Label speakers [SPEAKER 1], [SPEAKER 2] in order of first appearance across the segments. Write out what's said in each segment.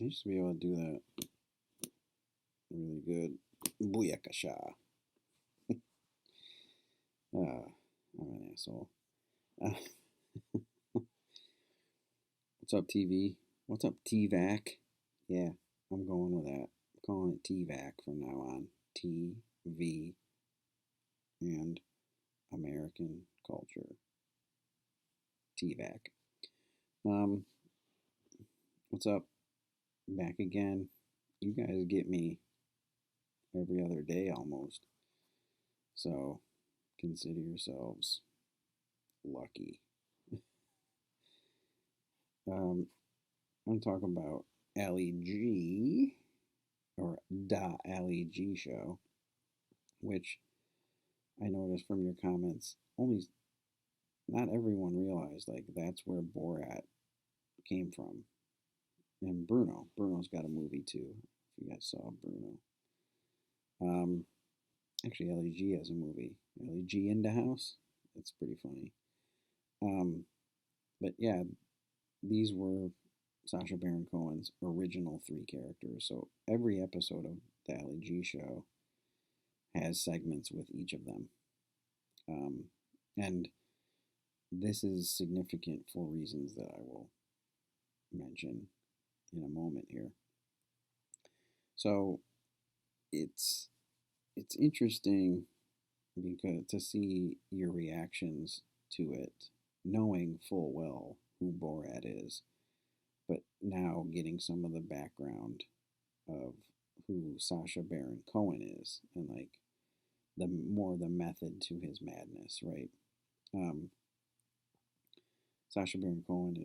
[SPEAKER 1] I used to be able to do that really good. Booyakasha. I'm an asshole. Uh, what's up, TV? What's up, TVAC? Yeah, I'm going with that. I'm calling it TVAC from now on. TV and American culture. TVAC. Um, what's up? Back again. You guys get me every other day almost. So consider yourselves lucky. I'm talking about Ali G or Da Ali G show, which I noticed from your comments, only not everyone realized like that's where Borat came from. And Bruno's got a movie too. If you guys saw Bruno, um, actually Ali G has a movie. Ali G in the house. It's pretty funny. Um, but yeah, these were Sacha Baron Cohen's original three characters. So every episode of the Ali G show has segments with each of them. Um, and this is significant for reasons that I will mention in a moment here. So it's interesting because to see your reactions to it, knowing full well who Borat is, but now getting some of the background of who Sacha Baron Cohen is and like the method to his madness, right? Um, Sacha Baron Cohen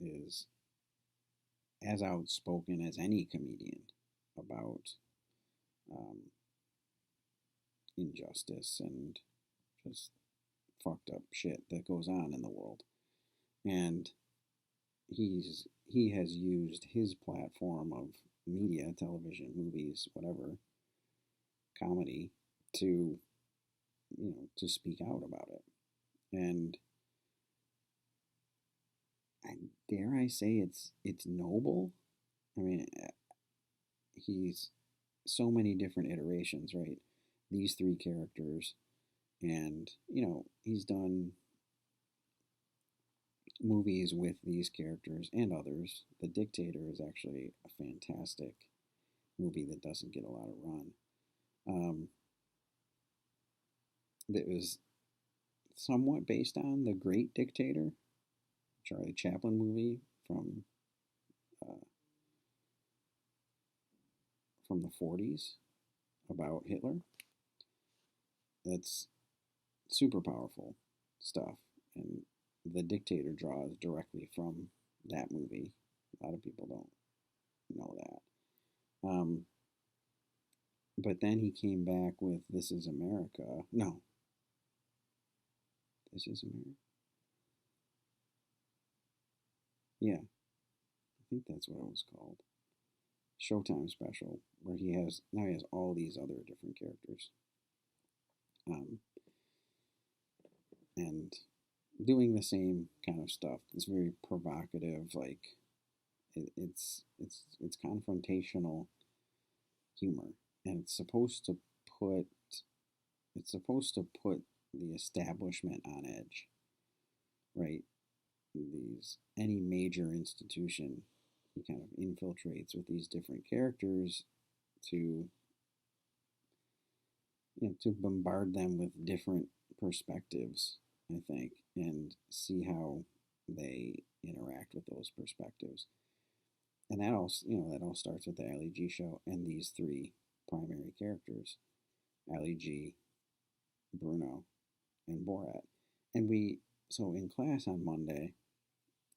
[SPEAKER 1] is as outspoken as any comedian about um, injustice and just fucked up shit that goes on in the world, and he has used his platform of media, television, movies, whatever, comedy to to speak out about it. And I dare I say it's noble. I mean, he's so many different iterations, right? These three characters, and he's done movies with these characters and others. The Dictator is actually a fantastic movie that doesn't get a lot of run. Um, that was somewhat based on The Great Dictator, Charlie Chaplin movie uh, from the 40s about Hitler. That's super powerful stuff, and The Dictator draws directly from that movie. A lot of people don't know that. But then he came back with This Is America. No, This Is America. Yeah, I think that's what it was called. Showtime special, where he has all these other different characters, um, and doing the same kind of stuff. It's very provocative, like it's confrontational humor, and put it's supposed to put the establishment on edge, right? These any major institution, he kind of infiltrates with these different characters to to bombard them with different perspectives, I think, and see how they interact with those perspectives. And that all starts with the Ali G show and these three primary characters, Ali G, Bruno, and Borat. And so in class on Monday,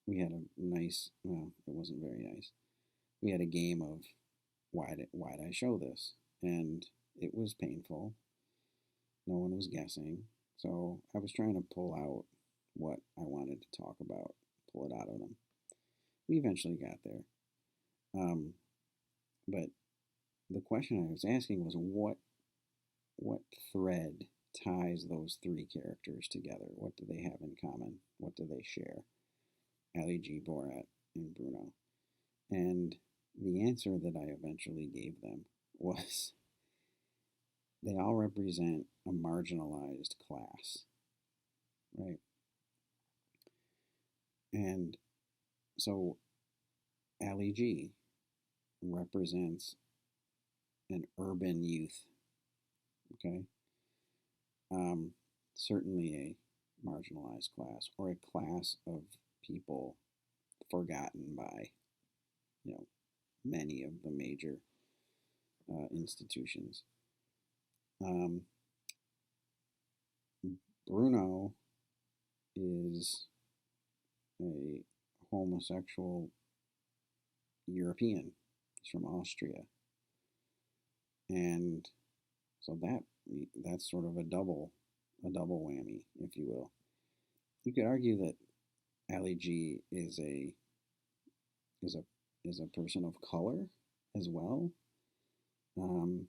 [SPEAKER 1] we had a nice, well, it wasn't very nice. We had a game of why did I show this? And it was painful. No one was guessing. So I was trying to pull out what I wanted to talk about, pull it out of them. We eventually got there. Um, but the question I was asking was what thread ties those three characters together? What do they have in common? What do they share? Ali G, Borat, and Bruno. And the answer that I eventually gave them was they all represent a marginalized class, right? And so Ali G represents an urban youth, okay? Um, Certainly a marginalized class or a class of people forgotten by, you know, many of the major institutions. Um, Bruno is a homosexual European. He's from Austria, and so that's sort of a double whammy, if you will. You could argue that Ali G is a is a person of color as well. Um,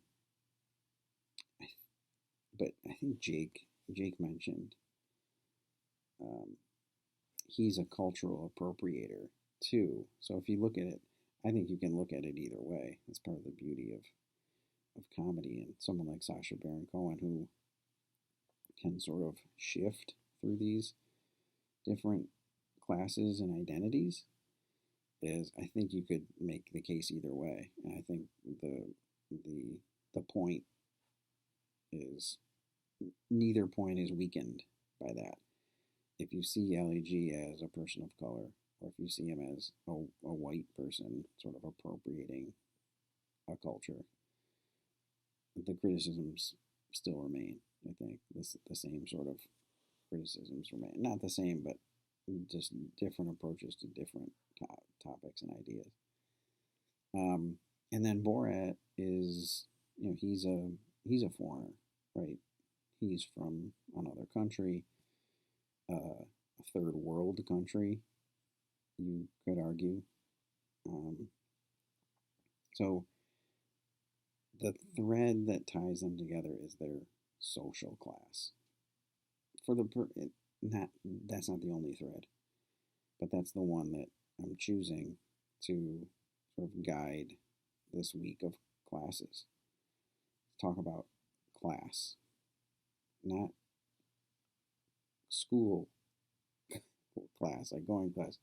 [SPEAKER 1] but I think Jake mentioned um, he's a cultural appropriator too. So if you look at it, I think you can look at it either way. That's part of the beauty of comedy, and someone like Sacha Baron Cohen who can sort of shift through these different classes and identities is I think you could make the case either way. And I think the the point is neither point is weakened by that. If you see LEG as a person of color, or if you see him as a white person sort of appropriating a culture, the criticisms still remain. I think the same sort of criticisms remain. Not the same, but just different approaches to different topics and ideas. Um, and then Borat is, he's a foreigner, right? He's from another country, a third world country, you could argue. Um, so the thread that ties them together is their social class. For the not That's not the only thread, but that's the one that I'm choosing to sort of guide this week of classes. Talk about class, not school class, like going class,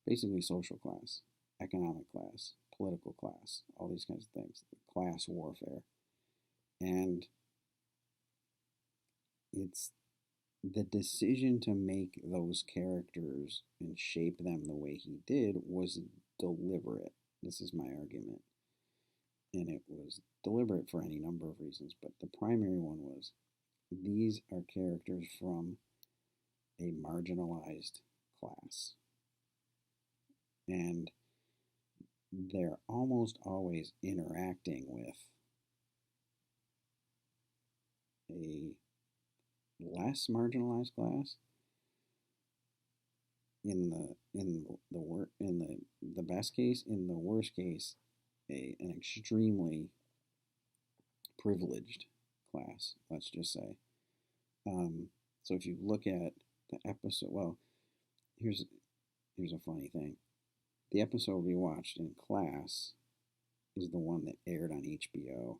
[SPEAKER 1] basically social class, economic class, political class, all these kinds of things, class warfare. And it's the decision to make those characters and shape them the way he did was deliberate. This is my argument. And it was deliberate for any number of reasons, but the primary one was these are characters from a marginalized class. And they're almost always interacting with a less marginalized class. In the best case, in the worst case, an extremely privileged class, let's just say. So if you look at the episode, well, here's a funny thing. The episode we watched in class is the one that aired on HBO,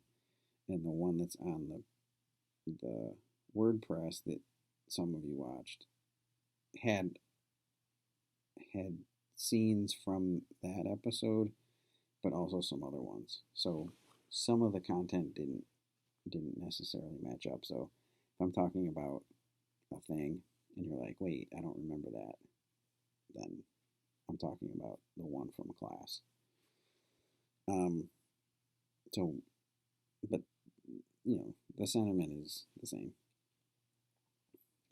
[SPEAKER 1] and the one that's on the WordPress that some of you watched had scenes from that episode, but also some other ones. So some of the content didn't necessarily match up. So if I'm talking about a thing and you're like, wait, I don't remember that, then I'm talking about the one from class. Um, so, but the sentiment is the same,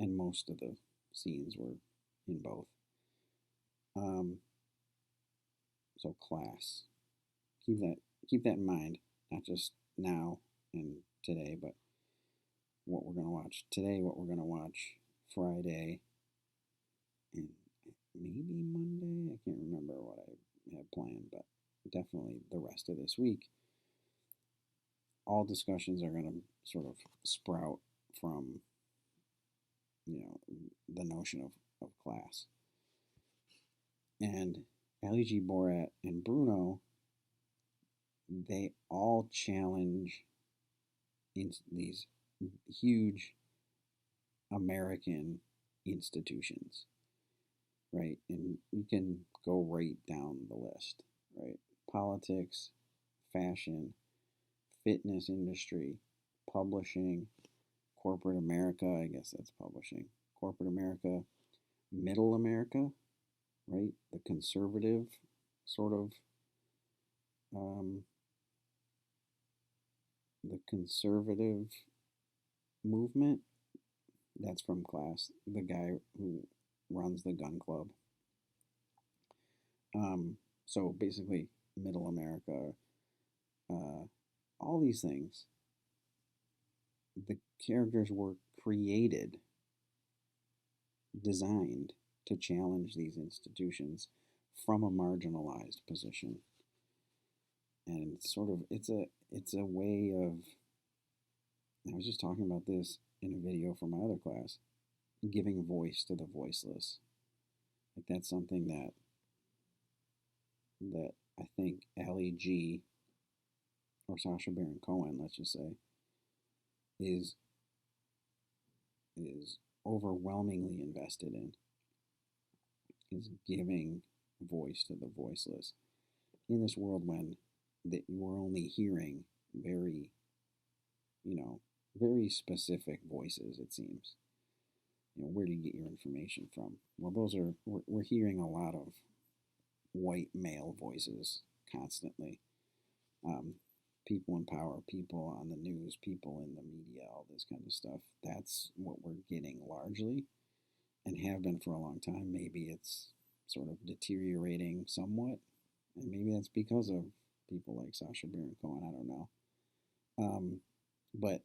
[SPEAKER 1] and most of the scenes were in both. Um, so class, keep that in mind, not just now and today, but what we're gonna watch today, what we're gonna watch Friday, and maybe Monday. I can't remember what I had planned, but definitely the rest of this week. All discussions are going to sort of sprout from the notion of class. And Ali G, Borat, and Bruno, they all challenge these huge American institutions, right? And you can go right down the list, right? Politics, fashion, fitness industry, publishing, corporate America, I guess that's publishing, corporate America, middle America, right? The conservative sort of, um, the conservative movement. That's from Class, the guy who runs the gun club. So basically, middle America, uh, all these things, the characters were created, designed to challenge these institutions from a marginalized position. And sort of, it's a way of. I was just talking about this in a video from my other class, giving voice to the voiceless. Like that's something that I think Ali G or Sacha Baron Cohen, let's just say, is is overwhelmingly invested in, is giving voice to the voiceless in this world when that we're only hearing very, you know, very specific voices. It seems. Where do you get your information from? Well, those are we're hearing a lot of white male voices constantly. Um, People in power, people on the news, people in the media, all this kind of stuff. That's what we're getting largely and have been for a long time. Maybe it's sort of deteriorating somewhat, and maybe that's because of people like Sacha Baron Cohen. I don't know. But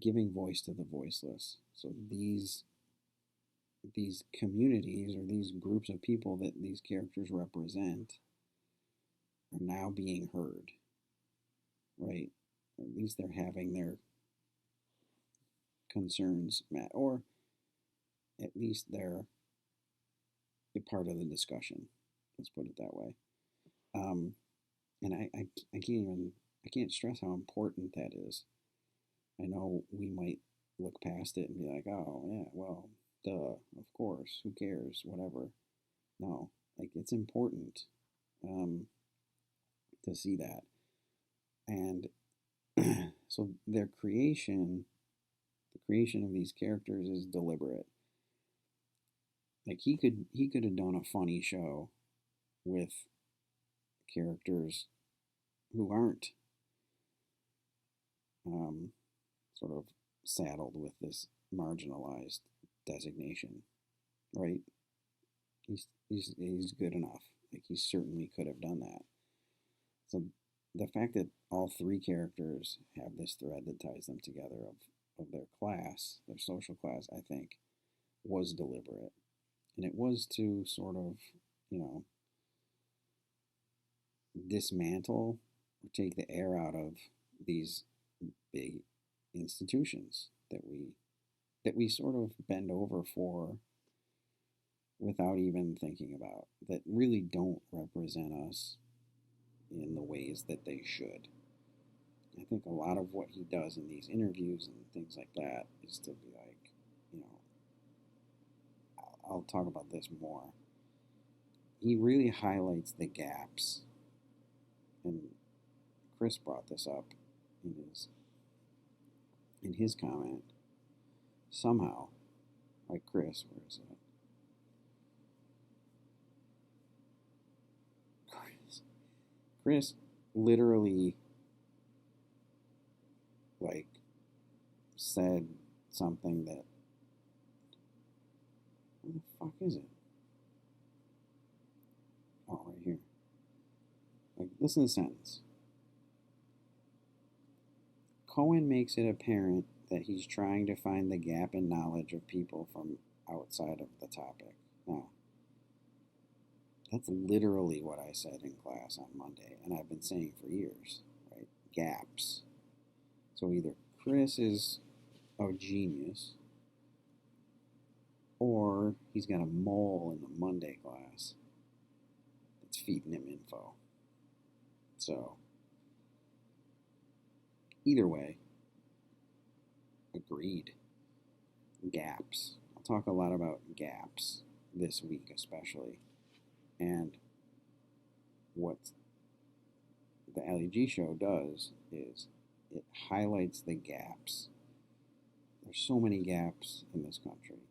[SPEAKER 1] giving voice to the voiceless. So these communities or these groups of people that these characters represent are now being heard, right? Or at least they're having their concerns met, or at least they're a part of the discussion. Let's put it that way. Um, and I can't even I can't stress how important that is. I know we might look past it and be like, oh yeah, well, duh, of course, who cares, whatever. No, like it's important um, to see that, and so the creation of these characters is deliberate. Like he could have done a funny show with characters who aren't um, sort of saddled with this marginalized designation, right? He's good enough. Like he certainly could have done that. So the fact that all three characters have this thread that ties them together of their class, their social class, I think, was deliberate. And it was to sort of, you know, dismantle or take the air out of these big institutions that we sort of bend over for without even thinking about, that really don't represent us in the ways that they should. I think a lot of what he does in these interviews and things like that is to be like, you know, I'll talk about this more. He really highlights the gaps, and Chris brought this up in his comment. Somehow, like Chris, where is it? Chris literally like said something that, where the fuck is it? Oh, right here. Like, listen to the sentence. Cohen makes it apparent that he's trying to find the gap in knowledge of people from outside of the topic. Now, that's literally what I said in class on Monday, and I've been saying for years, right? Gaps. So either Chris is a genius, or he's got a mole in the Monday class. feeding him info. So, either way, agreed. Gaps. I'll talk a lot about gaps this week, especially. And what the Ali G show does is it highlights the gaps. There's so many gaps in this country.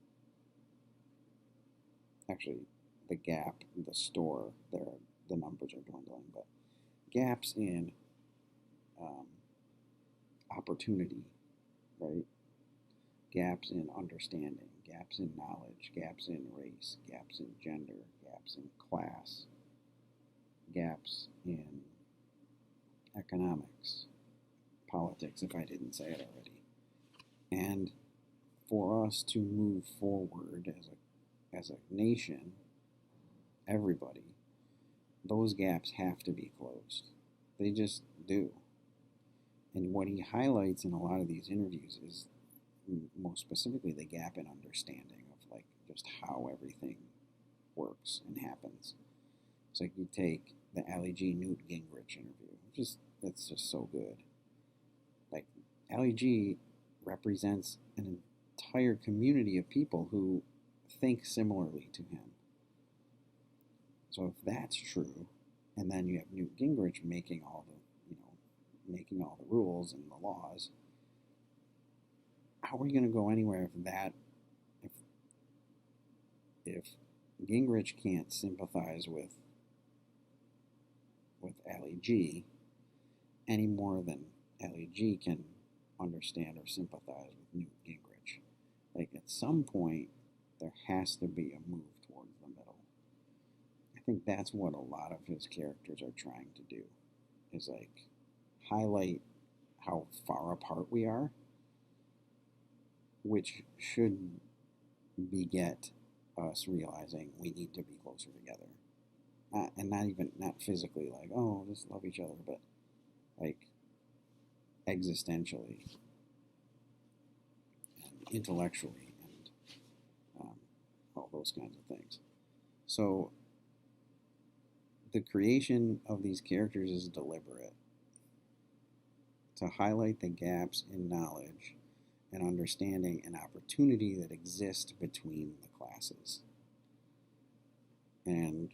[SPEAKER 1] Actually, the Gap, the store, the numbers are dwindling, but gaps in opportunity, right? Gaps in understanding, gaps in knowledge, gaps in race, gaps in gender, gaps in class, gaps in economics, politics, if I didn't say it already. And for us to move forward as a nation, everybody, those gaps have to be closed. They just do. And what he highlights in a lot of these interviews is most specifically the gap in understanding of like just how everything works and happens. It's like you take the Ali G Newt Gingrich interview, it's just so good. Like Ali G represents an entire community of people who think similarly to him. So if that's true, and then you have Newt Gingrich making all the rules and the laws, how are we going to go anywhere if Gingrich can't sympathize with Ali G any more than Ali G can understand or sympathize with Newt Gingrich? Like at some point, there has to be a move towards the middle. I think that's what a lot of his characters are trying to do, is like highlight how far apart we are, which should beget us realizing we need to be closer together. And not physically, like, oh, just love each other, but like existentially and intellectually and all those kinds of things. So the creation of these characters is deliberate to highlight the gaps in knowledge and understanding and opportunity that exist between the classes. And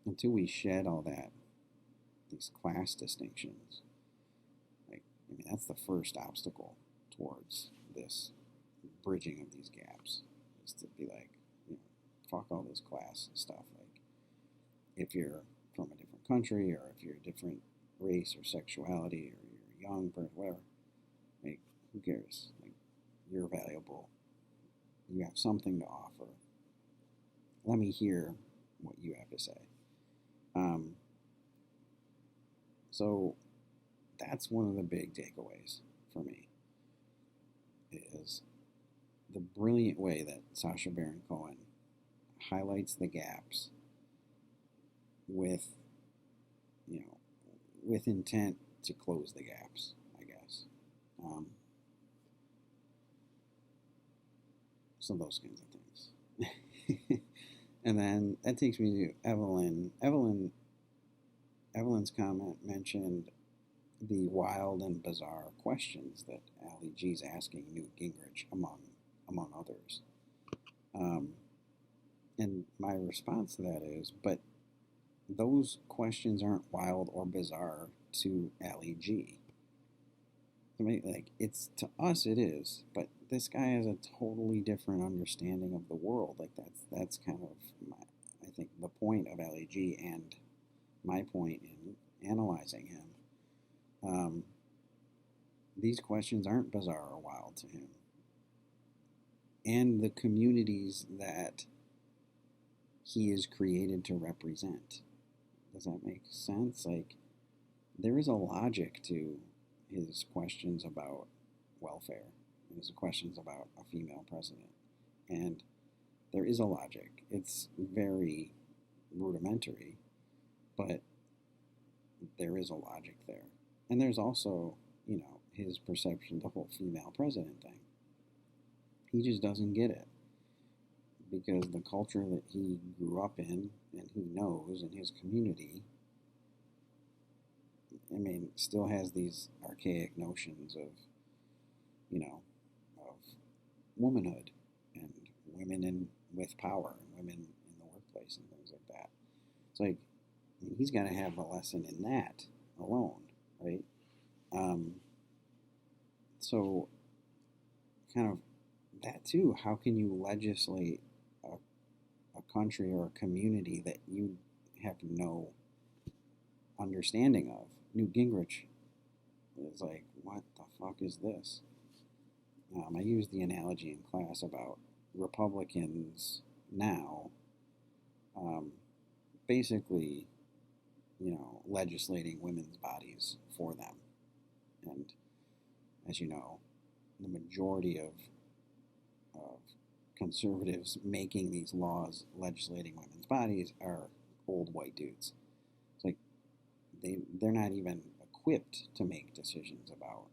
[SPEAKER 1] until we shed all that, these class distinctions, that's the first obstacle towards this bridging of these gaps, is to be like, fuck all this class stuff. Like, if you're from a different country, or if you're a different race or sexuality, or you're a young person, whatever, like, who cares? Like, you're valuable. You have something to offer. Let me hear what you have to say. So that's one of the big takeaways for me, is the brilliant way that Sacha Baron Cohen highlights the gaps with intent to close the gaps, I guess. So those kinds of things. And then that takes me to Evelyn. Evelyn's comment mentioned the wild and bizarre questions that Ali G's asking Newt Gingrich, among others. And my response to that is, but those questions aren't wild or bizarre to Ali G. I mean, like, it's, to us it is, but this guy has a totally different understanding of the world. Like, that's kind of I think the point of Ali G and my point in analyzing him. These questions aren't bizarre or wild to him. And the communities that he is created to represent. Does that make sense? Like, there is a logic to his questions about welfare, and his questions about a female president. And there is a logic. It's very rudimentary, but there is a logic there. And there's also, his perception, the whole female president thing. He just doesn't get it, because the culture that he grew up in and he knows in his community, I mean, still has these archaic notions of, you know, of womanhood and women in with power and women in the workplace and things like that. It's like, I mean, he's got to have a lesson in that alone, right? Um, so, kind of that too. How can you legislate a country or a community that you have no understanding of? Newt Gingrich is like, what the fuck is this? I used the analogy in class about Republicans now, um, basically, legislating women's bodies for them. And as you know, the majority of conservatives making these laws legislating women's bodies are old white dudes. It's like they're not even equipped to make decisions about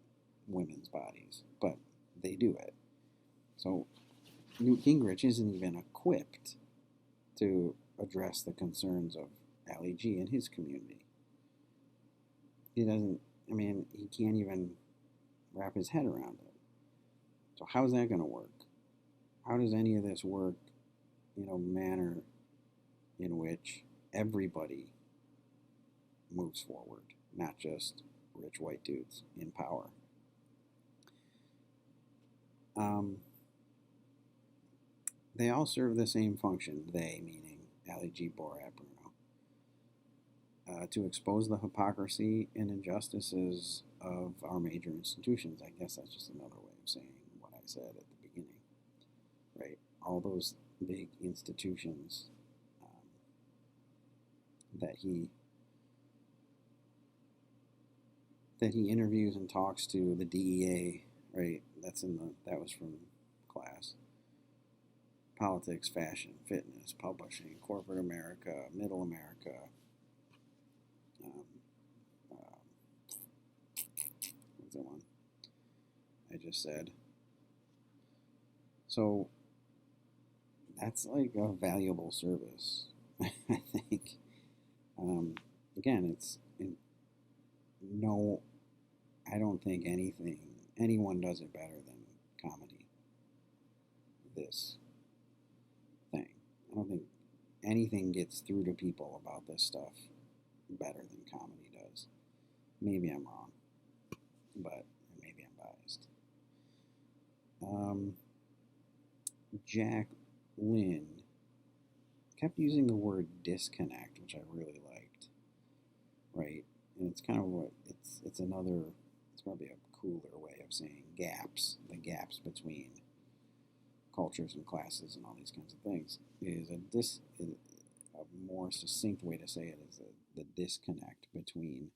[SPEAKER 1] women's bodies, but they do it. So Newt Gingrich isn't even equipped to address the concerns of Ali G in his community. He doesn't, I mean, he can't even wrap his head around it. So how's that going to work? How does any of this work in a manner in which everybody moves forward, not just rich white dudes in power? They all serve the same function, they meaning Ali G, Borat, Bruno, to expose the hypocrisy and injustices of our major institutions. I guess that's just another way of saying what I said at the beginning, right? All those big institutions that he interviews and talks to, the DEA, right? That was from class. Politics, fashion, fitness, publishing, corporate America, middle America. What's that one I just said? So that's like a valuable service, I think. Again, no, I don't think anyone does it better than comedy. This thing. I don't think anything gets through to people about this stuff better than comedy does. Maybe I'm wrong, but maybe I'm biased. Jack Lynn kept using the word disconnect, which I really liked, right? And it's kind of it's probably a cooler way of saying gaps, the gaps between cultures and classes and all these kinds of things, is a more succinct way to say it is the disconnect between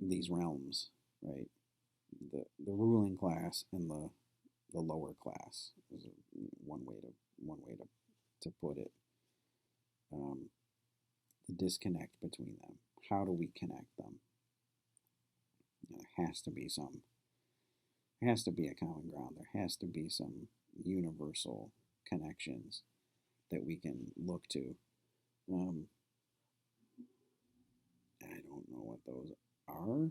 [SPEAKER 1] these realms, right? The ruling class and the lower class is one way to put it. The disconnect between them. How do we connect them? There has to be a common ground. There has to be some universal connections that we can look to. I don't know what those are,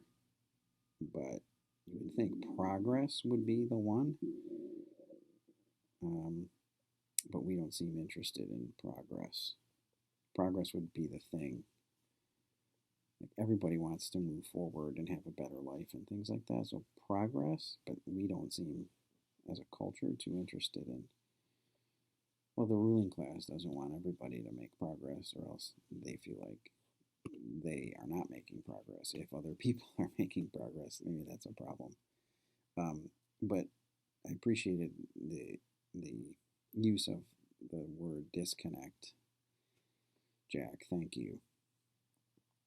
[SPEAKER 1] but you would think progress would be the one. But we don't seem interested in progress. Progress would be the thing. Like everybody wants to move forward and have a better life and things like that. So progress, but we don't seem, as a culture, too interested in. Well, the ruling class doesn't want everybody to make progress, or else they feel like they are not making progress. If other people are making progress, maybe that's a problem. But I appreciated the use of the word disconnect. Jack, thank you.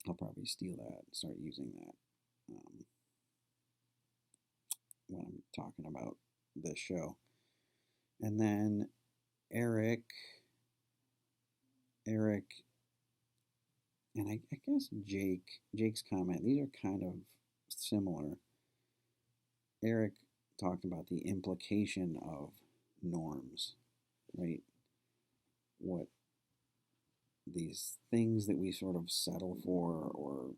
[SPEAKER 1] I'll probably steal that, start using that when I'm talking about this show. And then Eric, and I guess Jake's comment, these are kind of similar. Eric talked about the implication of norms, right? What these things that we sort of settle for or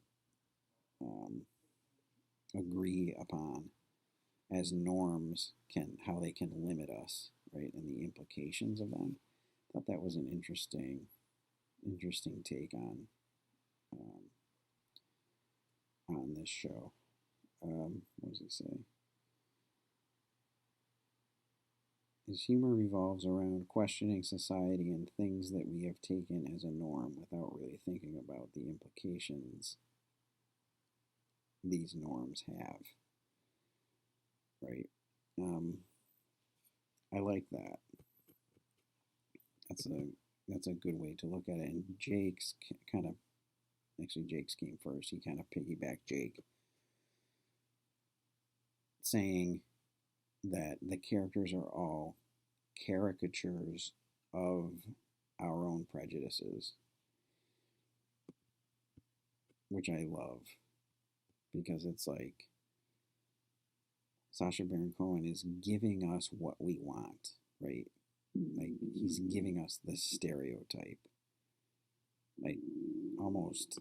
[SPEAKER 1] um, agree upon as norms how they can limit us, right? And the implications of them. I thought that was an interesting take um, on this show. What does he say? His humor revolves around questioning society and things that we have taken as a norm without really thinking about the implications these norms have, right? Um, I like that. That's a good way to look at it. And Jake's kind of actually Jake's came first. He kind of piggybacked Jake, saying that the characters are all caricatures of our own prejudices, which I love because it's like Sacha Baron Cohen is giving us what we want, right? Like he's giving us the stereotype, like almost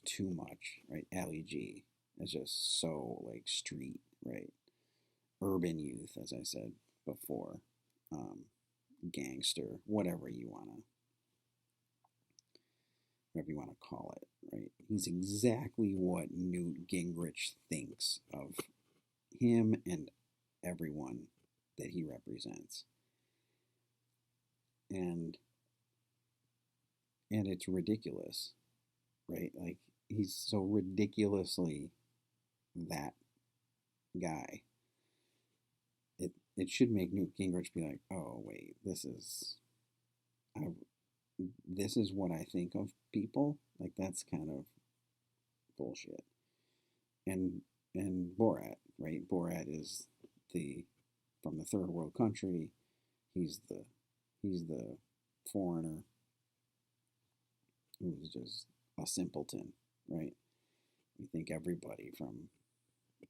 [SPEAKER 1] too much, right? Ali G is just so like street, right? Urban youth, as I said before, um, gangster, whatever you want to call it, right? He's exactly what Newt Gingrich thinks of him and everyone that he represents. And it's ridiculous, right? Like he's so ridiculously that guy. It should make Newt Gingrich be like, oh wait, I, this is what I think of people. Like that's kind of bullshit. And Borat, right? Borat is the from the third world country. He's the foreigner who's just a simpleton, right? We think everybody from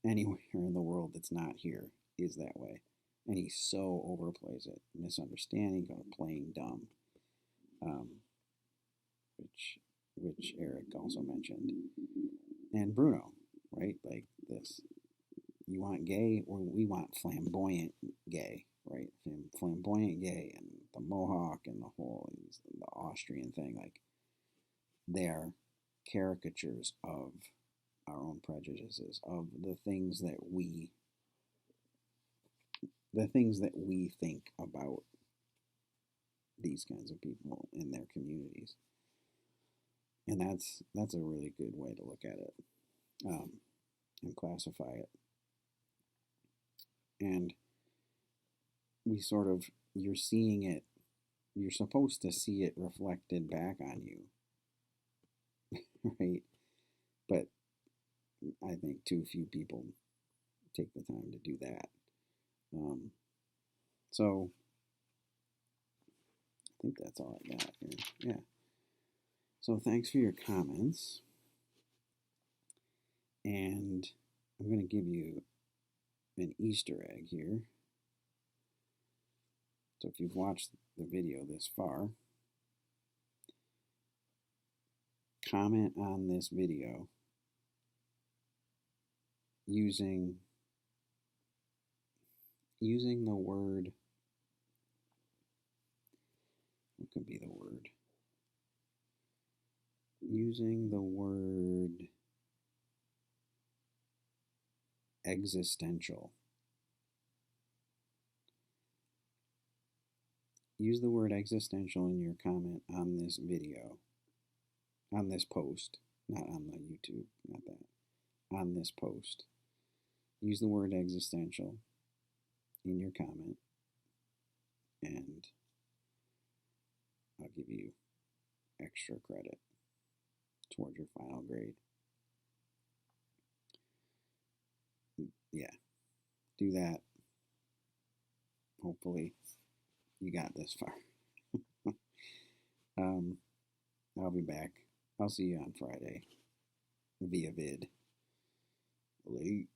[SPEAKER 1] anywhere in the world that's not here is that way. And he so overplays it, misunderstanding, playing dumb, um, which Eric also mentioned, and Bruno, right? Like this, you want gay, or we want flamboyant gay, right? Flamboyant gay, and the mohawk and the Austrian thing, like they're caricatures of our own prejudices, of the things that we think about these kinds of people in their communities. And that's a really good way to look at it, and classify it. And we sort of you're seeing it. You're supposed to see it reflected back on you, right? But I think too few people take the time to do that. Um, so I think that's all I got here. Yeah. So thanks for your comments. And I'm going to give you an Easter egg here. So if you've watched the video this far, comment on this video using the word, what could be the word? Using the word existential. Use the word existential in your comment on this video, on this post, not on the YouTube, not that, on this post. Use the word existential in your comment, and I'll give you extra credit towards your final grade. Yeah, do that. Hopefully, you got this far. I'll be back. I'll see you on Friday via vid. Late.